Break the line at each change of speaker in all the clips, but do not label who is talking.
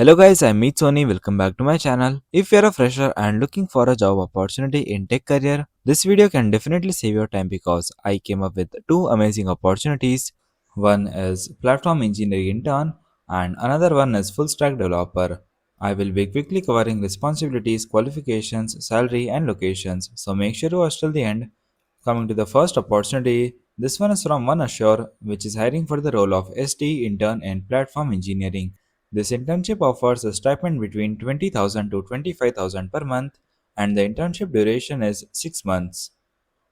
Hello guys, I'm Meet Sony. Welcome back to my channel. If you're a fresher and looking for a job opportunity in tech career, this video can definitely save your time because I came up with two amazing opportunities. One is platform engineering intern and another one is full stack developer. I will be quickly covering responsibilities, qualifications, salary and locations. So make sure to watch till the end. Coming to the first opportunity, this one is from OneAssure, which is hiring for the role of ST intern in platform engineering. This internship offers a stipend between 20,000 to 25,000 per month, and the internship duration is 6 months.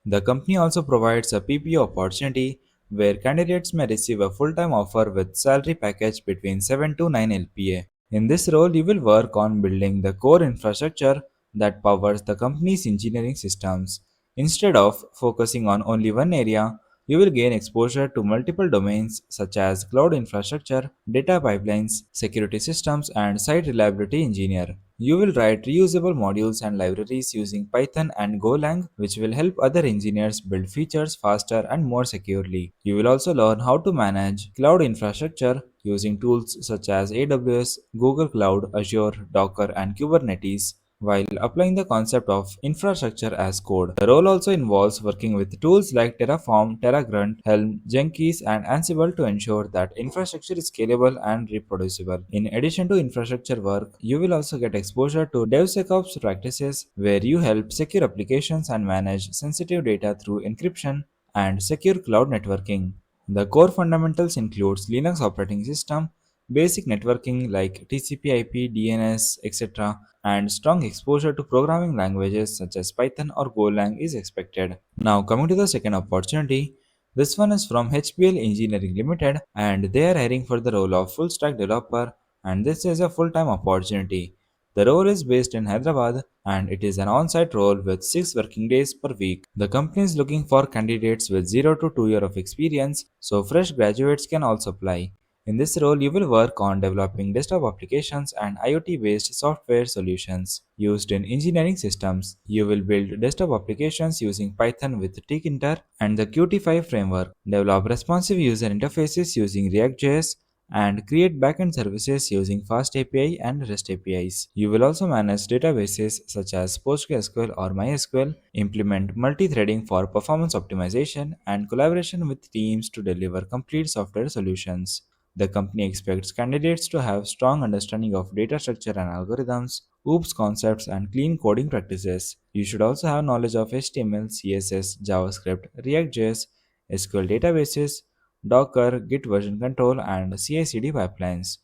The company also provides a PPO opportunity where candidates may receive a full-time offer with salary package between 7 to 9 LPA. In this role, you will work on building the core infrastructure that powers the company's engineering systems. Instead of focusing on only one area, you will gain exposure to multiple domains such as cloud infrastructure, data pipelines, security systems, and site reliability engineer. You will write reusable modules and libraries using Python and Golang, which will help other engineers build features faster and more securely. You will also learn how to manage cloud infrastructure using tools such as AWS, Google Cloud, Azure, Docker, and Kubernetes, while applying the concept of infrastructure as code. The role also involves working with tools like Terraform, TerraGrunt, Helm, Jenkins, and Ansible to ensure that infrastructure is scalable and reproducible. In addition to infrastructure work, you will also get exposure to DevSecOps practices where you help secure applications and manage sensitive data through encryption and secure cloud networking. The core fundamentals includes Linux operating system, basic networking like TCP/IP, DNS, etc., and strong exposure to programming languages such as Python or Golang is expected. Now, coming to the second opportunity, this one is from HPL Engineering Limited and they are hiring for the role of full stack developer, and this is a full time opportunity. The role is based in Hyderabad and it is an on site role with 6 working days per week. The company is looking for candidates with 0 to 2 years of experience, so fresh graduates can also apply. In this role, you will work on developing desktop applications and IoT based software solutions used in engineering systems. You will build desktop applications using Python with Tkinter and the Qt5 framework, develop responsive user interfaces using React.js, and create backend services using Fast API and REST APIs. You will also manage databases such as PostgreSQL or MySQL, implement multi-threading for performance optimization, and collaboration with teams to deliver complete software solutions. The company expects candidates to have strong understanding of data structure and algorithms, OOPS concepts, and clean coding practices. You should also have knowledge of HTML, CSS, JavaScript, React.js, SQL databases, Docker, Git version control, and CI/CD pipelines.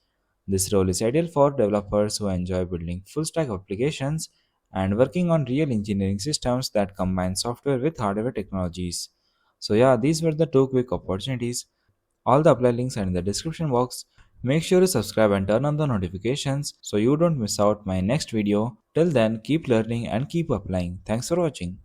This role is ideal for developers who enjoy building full stack applications and working on real engineering systems that combine software with hardware technologies. So, yeah, these were the two quick opportunities. All the apply links are in the description box. Make sure to subscribe and turn on the notifications so you don't miss out my next video. Till then, keep learning and keep applying. Thanks for watching.